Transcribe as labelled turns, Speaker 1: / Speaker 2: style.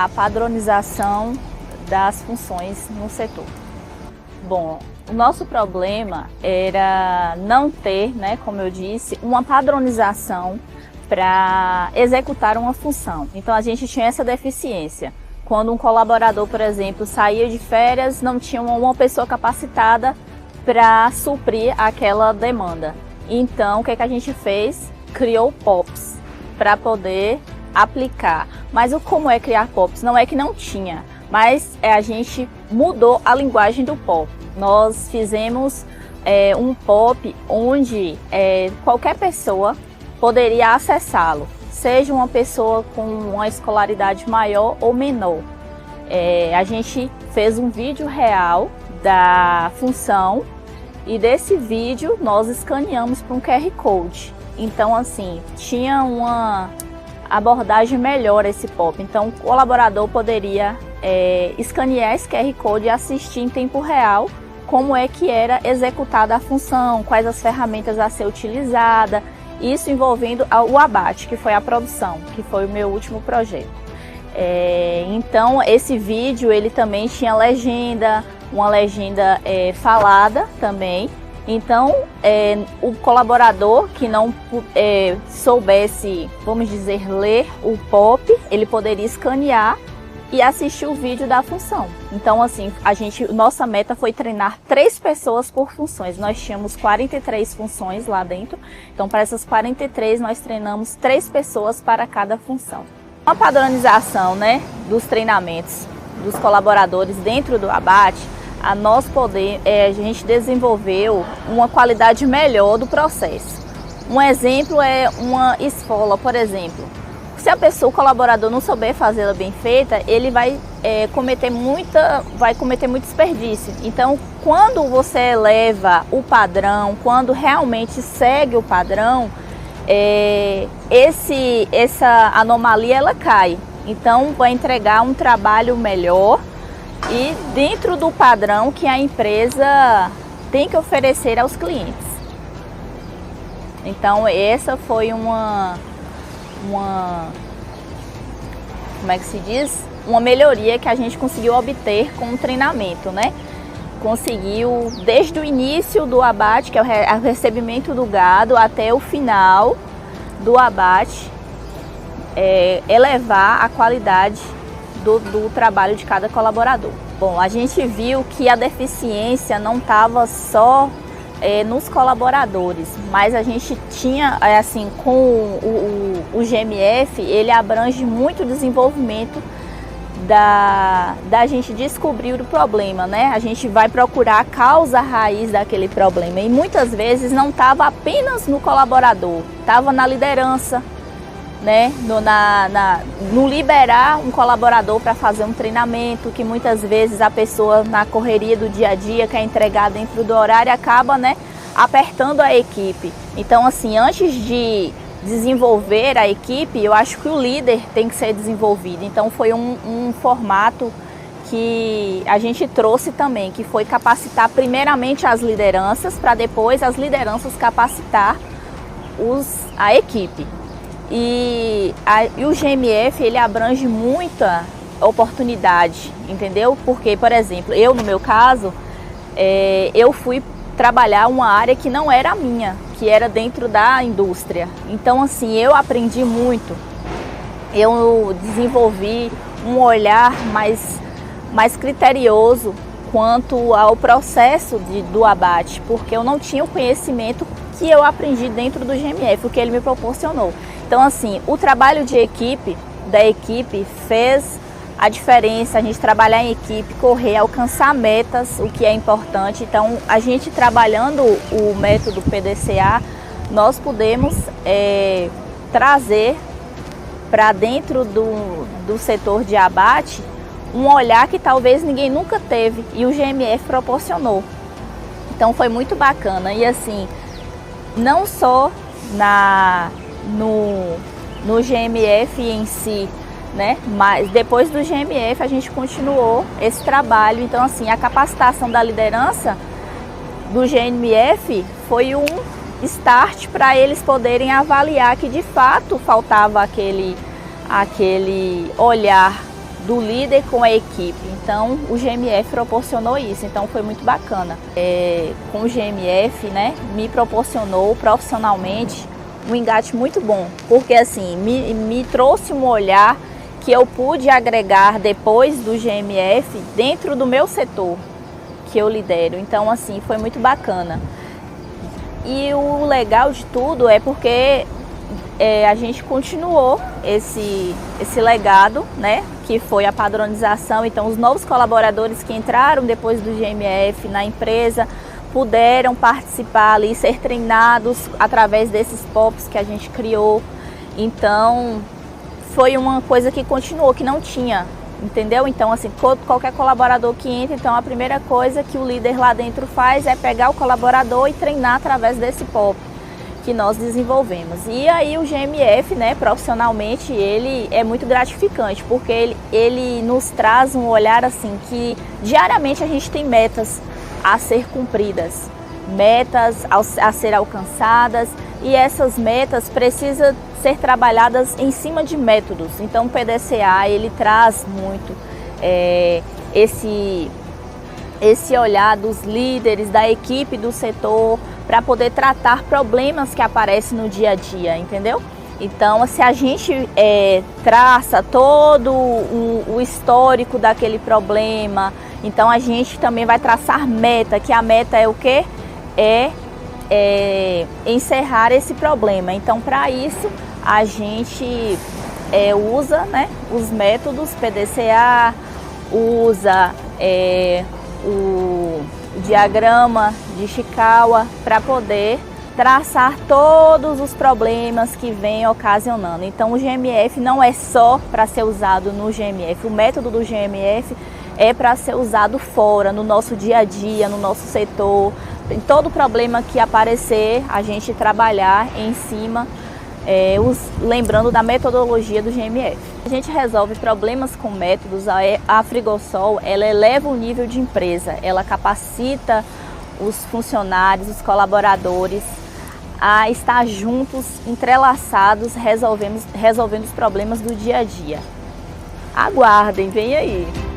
Speaker 1: a padronização das funções no setor. Bom, o nosso problema era não ter, como eu disse, uma padronização para executar uma função. Então a gente tinha essa deficiência. Quando um colaborador, por exemplo, saía de férias, não tinha uma pessoa capacitada para suprir aquela demanda. Então o que a gente fez? Criou POPs para poder aplicar. Mas como é criar POPs? Não é que não tinha, mas a gente mudou a linguagem do POP. Nós fizemos um POP onde qualquer pessoa poderia acessá-lo, seja uma pessoa com uma escolaridade maior ou menor. A gente fez um vídeo real da função e desse vídeo nós escaneamos para um QR Code. Então, assim, tinha uma abordagem melhor esse POP. Então, o colaborador poderia escanear esse QR Code e assistir em tempo real como é que era executada a função, quais as ferramentas a ser utilizada, isso envolvendo o abate, que foi a produção, que foi o meu último projeto. Então, esse vídeo ele também tinha legenda, uma legenda falada também. Então, o colaborador que não soubesse, vamos dizer, ler o POP, ele poderia escanear e assistir o vídeo da função. Então, assim, nossa meta foi treinar 3 pessoas por funções. Nós tínhamos 43 funções lá dentro. Então, para essas 43, nós treinamos 3 pessoas para cada função. Uma padronização, dos treinamentos dos colaboradores dentro do abate, a gente desenvolveu uma qualidade melhor do processo. Um exemplo é uma esfola, por exemplo. Se o colaborador não souber fazê-la bem feita, ele vai cometer muito desperdício. Então, quando você eleva o padrão, quando realmente segue o padrão, essa anomalia ela cai. Então, vai entregar um trabalho melhor e dentro do padrão que a empresa tem que oferecer aos clientes. Então, essa foi uma melhoria que a gente conseguiu obter com o treinamento, Conseguiu, desde o início do abate, que é o recebimento do gado, até o final do abate, elevar a qualidade do trabalho de cada colaborador. Bom, a gente viu que a deficiência não estava só nos colaboradores, mas a gente tinha, com o GMF, ele abrange muito o desenvolvimento da gente descobrir o problema, A gente vai procurar a causa raiz daquele problema e muitas vezes não estava apenas no colaborador, estava na liderança, no liberar um colaborador para fazer um treinamento, que muitas vezes a pessoa na correria do dia a dia quer entregar dentro do horário, acaba apertando a equipe. Então, assim, antes de desenvolver a equipe, eu acho que o líder tem que ser desenvolvido. Então foi um formato que a gente trouxe também, que foi capacitar primeiramente as lideranças, para depois as lideranças capacitar a equipe. E o GMF, ele abrange muita oportunidade, entendeu? Porque, por exemplo, no meu caso, eu fui trabalhar uma área que não era a minha, que era dentro da indústria. Então, assim, eu aprendi muito. Eu desenvolvi um olhar mais criterioso quanto ao processo do abate, porque eu não tinha o conhecimento que eu aprendi dentro do GMF, o que ele me proporcionou. Então, assim, o trabalho da equipe fez a diferença, a gente trabalhar em equipe, correr, alcançar metas, o que é importante. Então, a gente trabalhando o método PDCA, nós podemos trazer para dentro do setor de abate um olhar que talvez ninguém nunca teve e o GMF proporcionou. Então, foi muito bacana. E assim, não só no GMF em si, mas depois do GMF a gente continuou esse trabalho. Então, assim, a capacitação da liderança do GMF foi um start para eles poderem avaliar que de fato faltava aquele olhar do líder com a equipe. Então o GMF proporcionou isso, então foi muito bacana. Com o GMF, né, me proporcionou profissionalmente um engate muito bom, porque assim, me trouxe um olhar que eu pude agregar depois do GMF dentro do meu setor que eu lidero. Então assim, foi muito bacana. E o legal de tudo é porque a gente continuou esse legado, né, que foi a padronização. Então os novos colaboradores que entraram depois do GMF na empresa puderam participar ali, ser treinados através desses POPs que a gente criou. Então foi uma coisa que continuou, que não tinha, entendeu? Então assim, qualquer colaborador que entra, então a primeira coisa que o líder lá dentro faz é pegar o colaborador e treinar através desse POP que nós desenvolvemos. E aí o GMF, né, profissionalmente, ele é muito gratificante, porque ele nos traz um olhar assim que diariamente a gente tem metas a ser cumpridas, metas a ser alcançadas, e essas metas precisam ser trabalhadas em cima de métodos. Então o PDCA, ele traz muito esse olhar dos líderes, da equipe do setor, para poder tratar problemas que aparecem no dia a dia, entendeu? Então, se a gente traça todo o histórico daquele problema, então a gente também vai traçar meta, que a meta é o quê? Encerrar esse problema. Então, para isso, a gente usa, né, os métodos PDCA, usa o diagrama de Ishikawa para poder traçar todos os problemas que vêm ocasionando. Então o GMF não é só para ser usado no GMF, o método do GMF é para ser usado fora, no nosso dia a dia, no nosso setor. Em todo problema que aparecer, a gente trabalhar em cima, lembrando da metodologia do GMF. A gente resolve problemas com métodos. A Frigosol, ela eleva o nível de empresa, ela capacita os funcionários, os colaboradores a estar juntos, entrelaçados, resolvendo os problemas do dia a dia. Aguardem, vem aí!